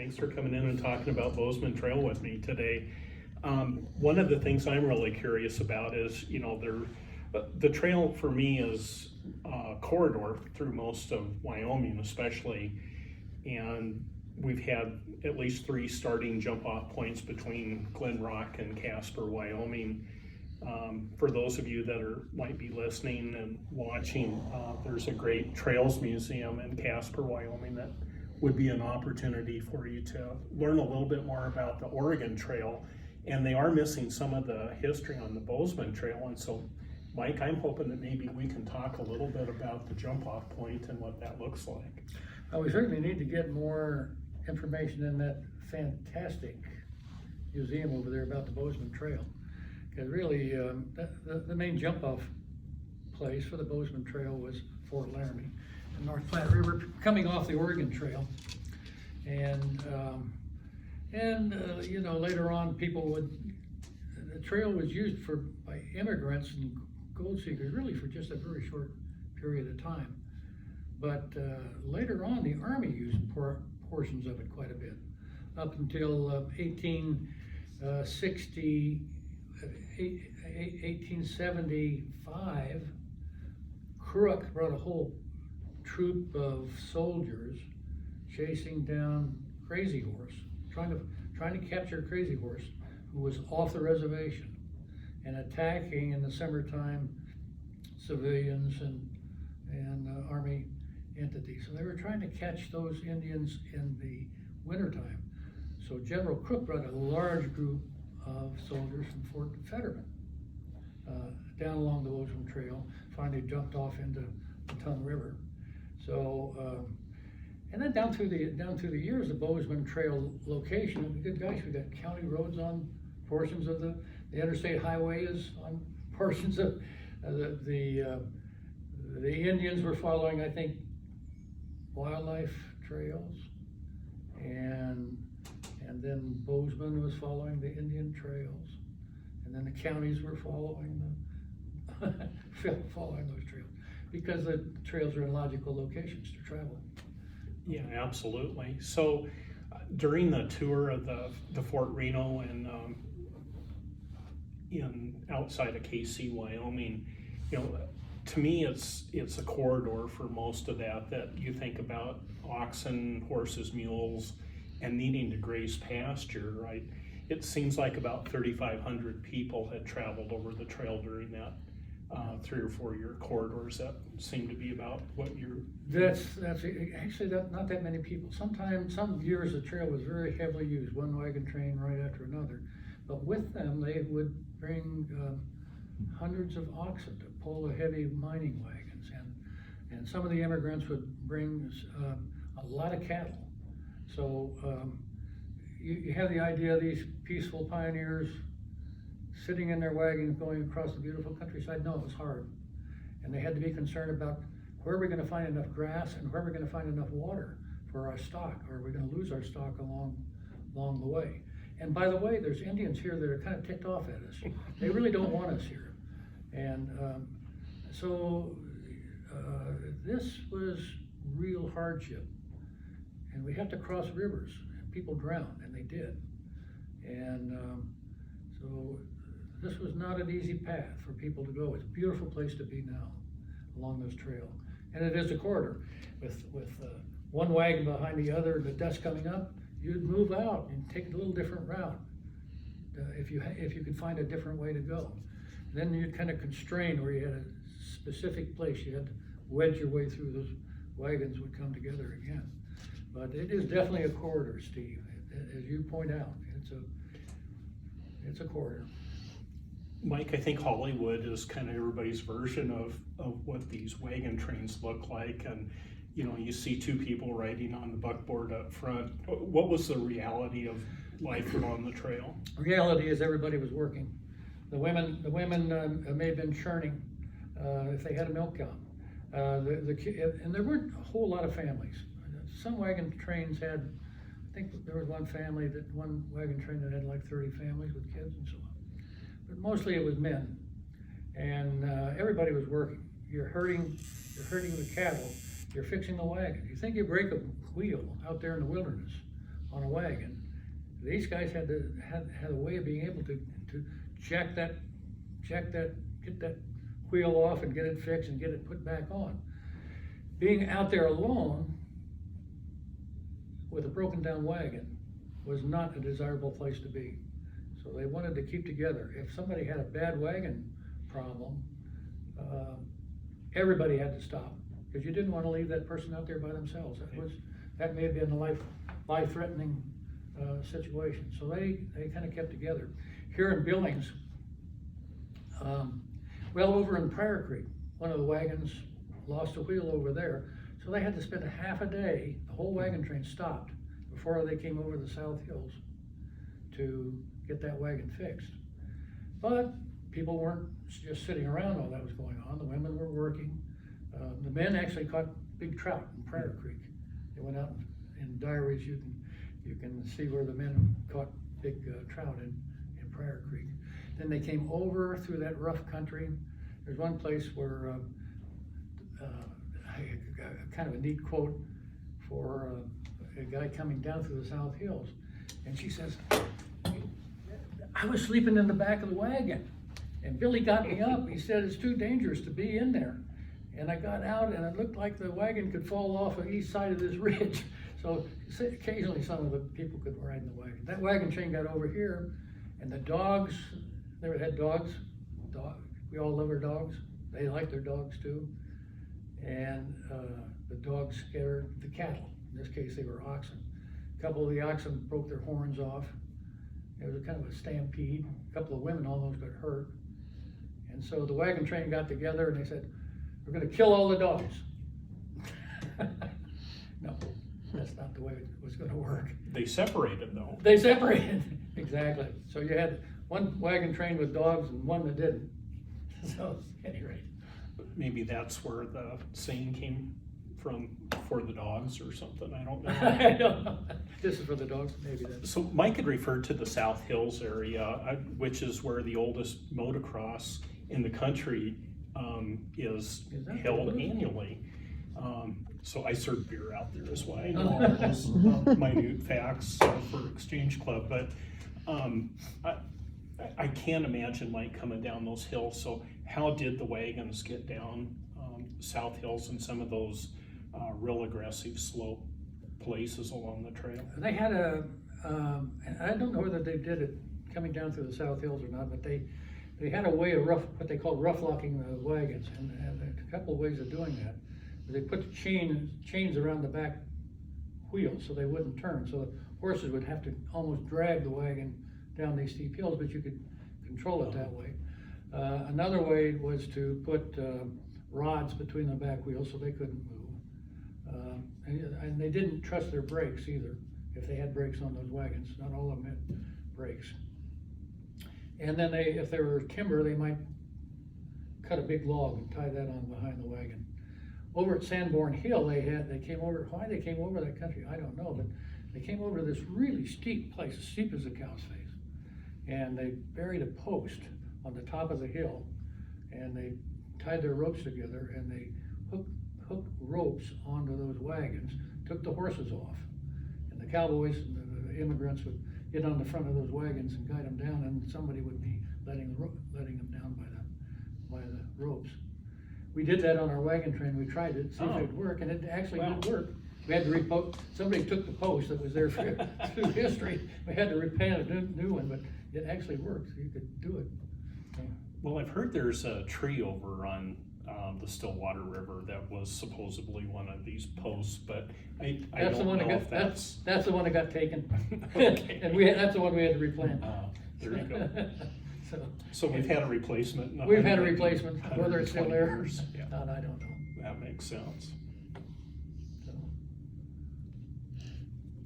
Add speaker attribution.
Speaker 1: Thanks for coming in and talking about Bozeman Trail with me today. One of the things I'm really curious about is, the trail for me is a corridor through most of Wyoming especially, and we've had at least 3 starting jump off points between Glen Rock and Casper, Wyoming. For those of you that might be listening and watching, there's a great trails museum in Casper, Wyoming that would be an opportunity for you to learn a little bit more about the Oregon Trail. And they are missing some of the history on the Bozeman Trail. And so, Mike, I'm hoping that maybe we can talk a little bit about the jump off point and what that looks like.
Speaker 2: Well, we certainly need to get more information in that fantastic museum over there about the Bozeman Trail. Because really, the main jump off place for the Bozeman Trail was Fort Laramie and North Platte River coming off the Oregon Trail. And later on the trail was used by immigrants and gold seekers really for just a very short period of time. But later on, the Army used portions of it quite a bit. Up until 1875, Crook brought a whole troop of soldiers chasing down Crazy Horse, trying to capture Crazy Horse, who was off the reservation, and attacking in the summertime civilians and Army entities. So they were trying to catch those Indians in the wintertime. So General Crook brought a large group of soldiers from Fort Fetterman down along the Bozeman Trail, finally jumped off into the Tongue River. So, and then down through the years, the Bozeman Trail location, and good gosh, we got county roads on portions of the interstate highway is on portions of the Indians were following, I think, wildlife trails, and then Bozeman was following the Indian trails, and then the counties were following following those trails, because the trails are in logical locations to travel.
Speaker 1: Yeah, absolutely. So during the tour of the Fort Reno and in outside of KC, Wyoming, to me it's a corridor for most of that you think about oxen, horses, mules, and needing to graze pasture, right? It seems like about 3,500 people had traveled over the trail during that 3 or 4 year corridors. That seem to be about what you're...
Speaker 2: That's actually not that many people. Sometimes, some years the trail was very heavily used, one wagon train right after another. But with them, they would bring hundreds of oxen to pull the heavy mining wagons. And some of the immigrants would bring a lot of cattle. So you have the idea of these peaceful pioneers sitting in their wagons going across the beautiful countryside. No, it was hard. And they had to be concerned about where are we going to find enough grass and where are we going to find enough water for our stock, or are we going to lose our stock along the way. And by the way, there's Indians here that are kind of ticked off at us. They really don't want us here. And so this was real hardship. And we have to cross rivers, and people drowned, and they did. And so this was not an easy path for people to go. It's a beautiful place to be now along this trail. And it is a corridor with one wagon behind the other, the dust coming up. You'd move out and take a little different route if you could find a different way to go. Then you'd kind of constrain where you had a specific place. You had to wedge your way through. Those wagons would come together again. But it is definitely a corridor, Steve. As you point out, it's a corridor.
Speaker 1: Mike, I think Hollywood is kind of everybody's version of what these wagon trains look like, and you see 2 people riding on the buckboard up front. What was the reality of life along the trail?
Speaker 2: Reality is everybody was working. The women may have been churning if they had a milk cow. And there weren't a whole lot of families. Some wagon trains had, I think there was one wagon train that had like 30 families with kids and so on. But mostly it was men, and everybody was working. You're herding the cattle, you're fixing the wagon. You think you break a wheel out there in the wilderness on a wagon. These guys had a way of being able to check that, get that wheel off and get it fixed and get it put back on. Being out there alone with a broken down wagon was not a desirable place to be. So they wanted to keep together. If somebody had a bad wagon problem, everybody had to stop, because you didn't want to leave that person out there by themselves. That may have been a life-threatening situation. So they kind of kept together. Here in Billings, well, over in Prairie Creek, one of the wagons lost a wheel over there, so they had to spend a half a day, the whole wagon train stopped before they came over the South Hills to get that wagon fixed. But people weren't just sitting around while that was going on. The women were working. The men actually caught big trout in Prairie Creek. They went out in diaries, you can see where the men caught big trout in Prairie Creek. Then they came over through that rough country. There's one place where kind of a neat quote for a guy coming down through the South Hills. And she says, I was sleeping in the back of the wagon, and Billy got me up. He said, it's too dangerous to be in there. And I got out, and it looked like the wagon could fall off the east side of this ridge. So occasionally some of the people could ride in the wagon. That wagon train got over here, and the dogs, they had dogs. We all love our dogs. They like their dogs too. And the dogs scared the cattle. In this case, they were oxen. A couple of the oxen broke their horns off. It was a kind of a stampede. A couple of women almost got hurt. And so the wagon train got together and they said, we're gonna kill all the dogs. No, that's not the way it was gonna work.
Speaker 1: They separated though.
Speaker 2: They separated, exactly. So you had one wagon train with dogs and one that didn't. So at any rate.
Speaker 1: Maybe that's where the saying came from, for the dogs or something, I don't know.
Speaker 2: I don't know. This is for the dogs, maybe then.
Speaker 1: So Mike had referred to the South Hills area, which is where the oldest motocross in the country is held annually. So I serve beer out there as well. I know all those minute facts for Exchange Club, but I can't imagine Mike coming down those hills. So how did the wagons get down South Hills and some of those real aggressive slope places along the trail?
Speaker 2: They had and I don't know whether they did it coming down through the South Hills or not, but they had a way of what they called rough locking the wagons, and a couple of ways of doing that. They put the chains around the back wheels so they wouldn't turn, so the horses would have to almost drag the wagon down these steep hills, but you could control it that way. Another way was to put rods between the back wheels so they couldn't move. And they didn't trust their brakes either, if they had brakes on those wagons. Not all of them had brakes. And then if there were timber, they might cut a big log and tie that on behind the wagon. Over at Sanborn Hill, why they came over that country, I don't know, but they came over to this really steep place, as steep as a cow's face. And they buried a post on the top of the hill, and they tied their ropes together, and they hooked ropes onto those wagons, took the horses off, and the cowboys and the immigrants would get on the front of those wagons and guide them down, and somebody would be letting them down by the ropes. We did that on our wagon train. We tried it, see if it would work, and it actually did work. We had to somebody took the post that was there through history. We had to replant a new one, but it actually worked. You could do it.
Speaker 1: Well, I've heard there's a tree over on the Stillwater River that was supposedly one of these posts, but I don't know if that's
Speaker 2: the one that got taken.
Speaker 1: Okay.
Speaker 2: And that's the one we had to replant.
Speaker 1: There you go. So we've had a replacement.
Speaker 2: We've had a replacement, whether it's still there.
Speaker 1: Yeah.
Speaker 2: I don't know.
Speaker 1: That makes sense.